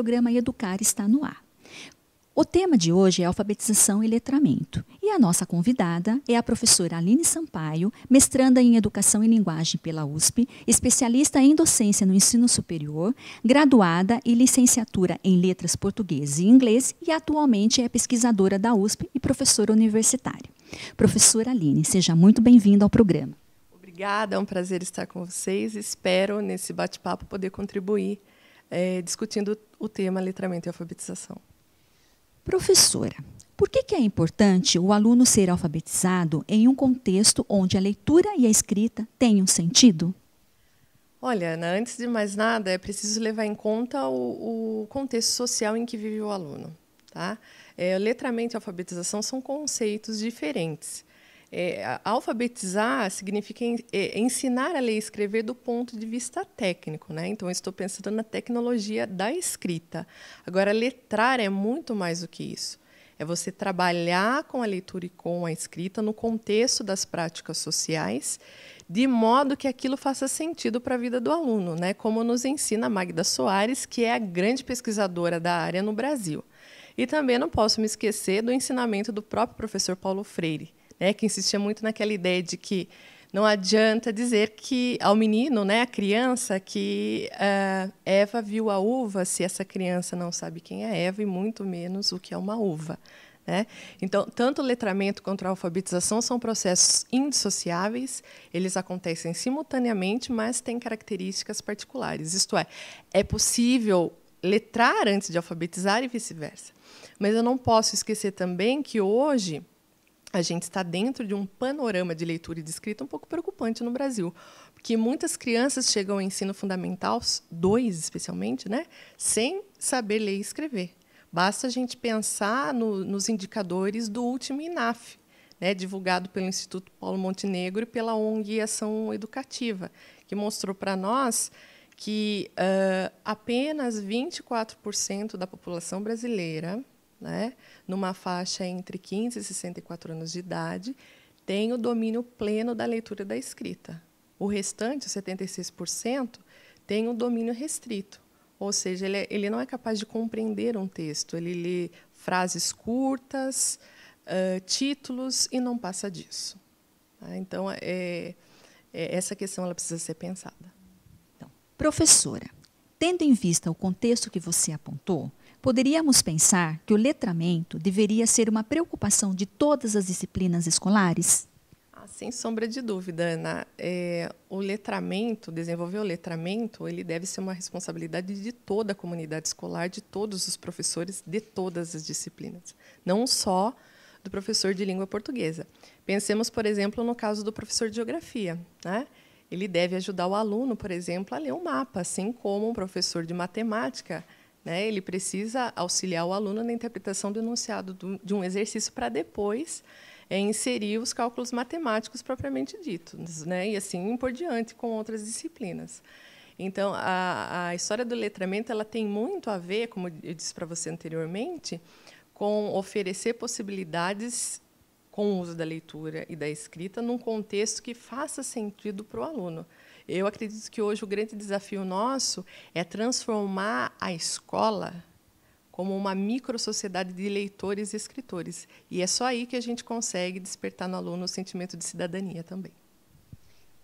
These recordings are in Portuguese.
programa Educar está no ar. O tema de hoje é alfabetização e letramento. E a nossa convidada é a professora Aline Sampaio, mestranda em Educação e Linguagem pela USP, especialista em docência no ensino superior, graduada e licenciatura em Letras Português e Inglês e atualmente é pesquisadora da USP e professora universitária. Professora Aline, seja muito bem-vinda ao programa. Obrigada, é um prazer estar com vocês. Espero, nesse bate-papo, poder contribuir discutindo o tema letramento e alfabetização. Professora, por que é importante o aluno ser alfabetizado em um contexto onde a leitura e a escrita têm um sentido? Olha, Ana, antes de mais nada, é preciso levar em conta o contexto social em que vive o aluno. Tá? Letramento e alfabetização são conceitos diferentes. Alfabetizar significa ensinar a ler e escrever do ponto de vista técnico, né? Então, eu estou pensando na tecnologia da escrita. Agora, letrar é muito mais do que isso. É você trabalhar com a leitura e com a escrita no contexto das práticas sociais, de modo que aquilo faça sentido para a vida do aluno, né? Como nos ensina a Magda Soares, que é a grande pesquisadora da área no Brasil. E também não posso me esquecer do ensinamento do próprio professor Paulo Freire, que insistia muito naquela ideia de que não adianta dizer que ao menino, a criança, que Eva viu a uva, se essa criança não sabe quem é Eva, e muito menos o que é uma uva. Né? Então, tanto o letramento quanto a alfabetização são processos indissociáveis, eles acontecem simultaneamente, mas têm características particulares. Isto é possível letrar antes de alfabetizar e vice-versa. Mas eu não posso esquecer também que hoje a gente está dentro de um panorama de leitura e de escrita um pouco preocupante no Brasil, porque muitas crianças chegam ao ensino fundamental, 2 especialmente, sem saber ler e escrever. Basta a gente pensar nos indicadores do último INAF, divulgado pelo Instituto Paulo Montenegro e pela ONG Ação Educativa, que mostrou para nós que apenas 24% da população brasileira, numa faixa entre 15 e 64 anos de idade, tem o domínio pleno da leitura e da escrita. O restante, 76%, tem o domínio restrito. Ou seja, ele não é capaz de compreender um texto. Ele lê frases curtas, títulos, e não passa disso. Então, essa questão ela precisa ser pensada. Então, professora, tendo em vista o contexto que você apontou, poderíamos pensar que o letramento deveria ser uma preocupação de todas as disciplinas escolares? Sem sombra de dúvida, Ana. O letramento, desenvolver o letramento, ele deve ser uma responsabilidade de toda a comunidade escolar, de todos os professores, de todas as disciplinas, não só do professor de língua portuguesa. Pensemos, por exemplo, no caso do professor de geografia. Ele deve ajudar o aluno, por exemplo, a ler um mapa, assim como um professor de matemática. Ele precisa auxiliar o aluno na interpretação do enunciado de um exercício para depois inserir os cálculos matemáticos propriamente ditos, e assim por diante com outras disciplinas. Então, a história do letramento ela tem muito a ver, como eu disse para você anteriormente, com oferecer possibilidades com o uso da leitura e da escrita num contexto que faça sentido para o aluno. Eu acredito que hoje o grande desafio nosso é transformar a escola como uma microsociedade de leitores e escritores. E é só aí que a gente consegue despertar no aluno o sentimento de cidadania também.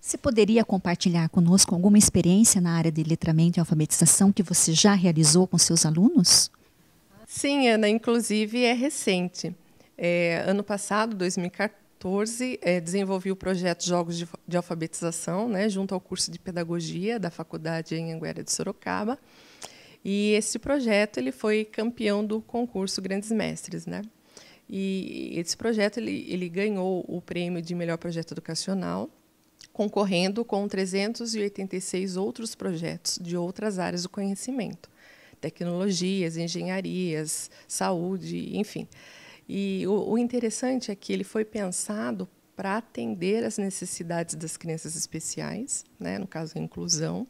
Você poderia compartilhar conosco alguma experiência na área de letramento e alfabetização que você já realizou com seus alunos? Sim, Ana, inclusive é recente. Ano passado, 2014, desenvolvi o projeto Jogos de Alfabetização, junto ao curso de Pedagogia da Faculdade Anhanguera de Sorocaba. E esse projeto ele foi campeão do concurso Grandes Mestres. E esse projeto ele ganhou o prêmio de melhor projeto educacional, concorrendo com 386 outros projetos de outras áreas do conhecimento, tecnologias, engenharias, saúde, enfim. E o interessante é que ele foi pensado para atender às necessidades das crianças especiais, no caso a inclusão,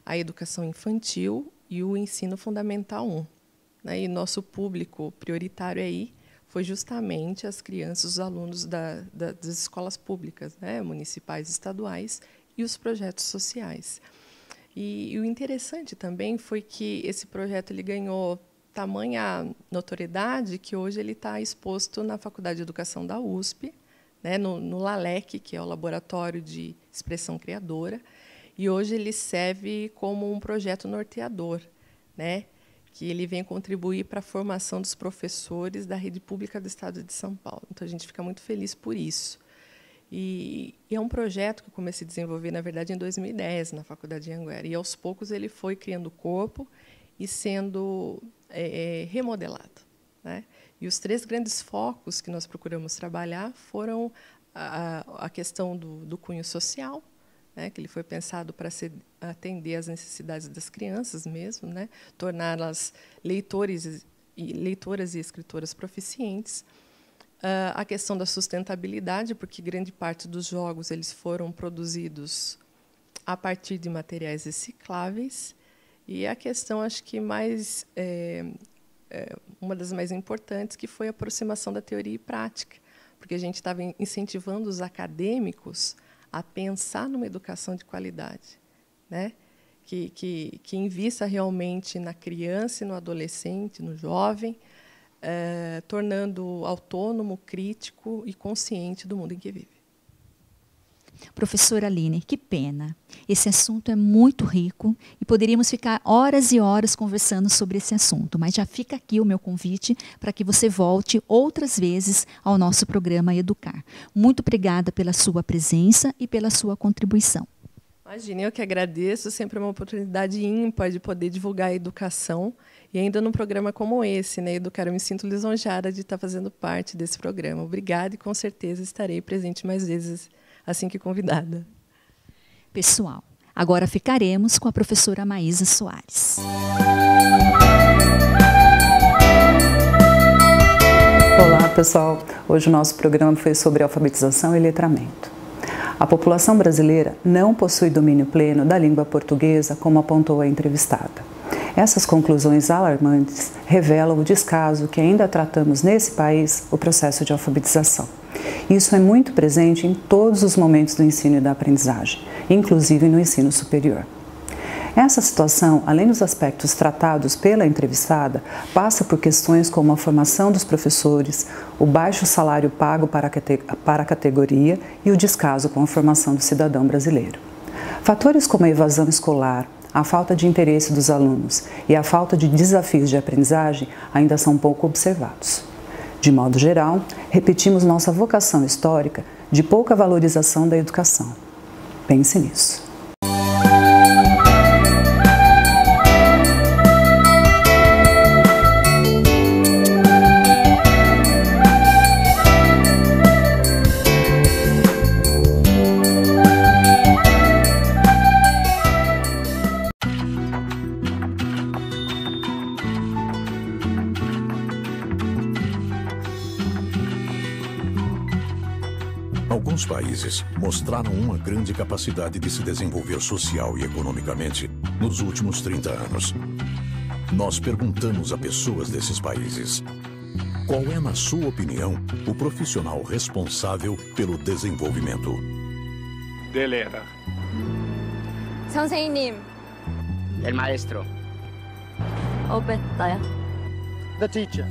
a educação infantil e o ensino fundamental 1. E nosso público prioritário aí foi justamente as crianças, os alunos das escolas públicas, municipais e estaduais, e os projetos sociais. E o interessante também foi que esse projeto ele ganhou tamanha notoriedade que hoje ele está exposto na Faculdade de Educação da USP, né, no LALEC, que é o Laboratório de Expressão Criadora, e hoje ele serve como um projeto norteador, né, que ele vem contribuir para a formação dos professores da rede pública do Estado de São Paulo. Então, a gente fica muito feliz por isso. E é um projeto que eu comecei a desenvolver, na verdade, em 2010, na Faculdade de Anhanguera. E, aos poucos, ele foi criando corpo e sendo remodelado, né? E os 3 grandes focos que nós procuramos trabalhar foram a questão do cunho social, né, que ele foi pensado para atender às necessidades das crianças mesmo, né, torná-las leitoras e escritoras proficientes. A questão da sustentabilidade, porque grande parte dos jogos eles foram produzidos a partir de materiais recicláveis. E a questão, acho que uma das mais importantes, que foi a aproximação da teoria e prática, porque a gente estava incentivando os acadêmicos a pensar numa educação de qualidade, né? que invista realmente na criança e no adolescente, no jovem, tornando autônomo, crítico e consciente do mundo em que vive. Professora Aline, que pena. Esse assunto é muito rico e poderíamos ficar horas e horas conversando sobre esse assunto, mas já fica aqui o meu convite para que você volte outras vezes ao nosso programa Educar. Muito obrigada pela sua presença e pela sua contribuição. Imagine, eu que agradeço, sempre é uma oportunidade ímpar de poder divulgar a educação, e ainda num programa como esse, né, Educar, eu me sinto lisonjeada de estar fazendo parte desse programa. Obrigada e com certeza estarei presente mais vezes assim que convidada. Pessoal, agora ficaremos com a professora Maísa Soares. Olá, pessoal. Hoje o nosso programa foi sobre alfabetização e letramento. A população brasileira não possui domínio pleno da língua portuguesa, como apontou a entrevistada. Essas conclusões alarmantes revelam o descaso que ainda tratamos nesse país o processo de alfabetização. Isso é muito presente em todos os momentos do ensino e da aprendizagem, inclusive no ensino superior. Essa situação, além dos aspectos tratados pela entrevistada, passa por questões como a formação dos professores, o baixo salário pago para a categoria e o descaso com a formação do cidadão brasileiro. Fatores como a evasão escolar, a falta de interesse dos alunos e a falta de desafios de aprendizagem ainda são pouco observados. De modo geral, repetimos nossa vocação histórica de pouca valorização da educação. Pense nisso. Alguns países mostraram uma grande capacidade de se desenvolver social e economicamente nos últimos 30 anos. Nós perguntamos a pessoas desses países: qual é, na sua opinião, o profissional responsável pelo desenvolvimento? Delera. 선생님. El maestro. 어땠어요? The teacher.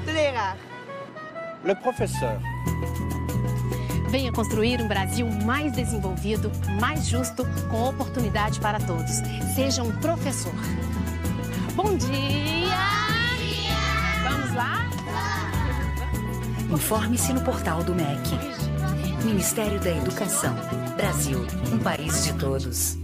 Delera. Le professeur. Venha construir um Brasil mais desenvolvido, mais justo, com oportunidade para todos. Seja um professor. Bom dia! Vamos lá? Informe-se no portal do MEC. Ministério da Educação. Brasil, um país de todos.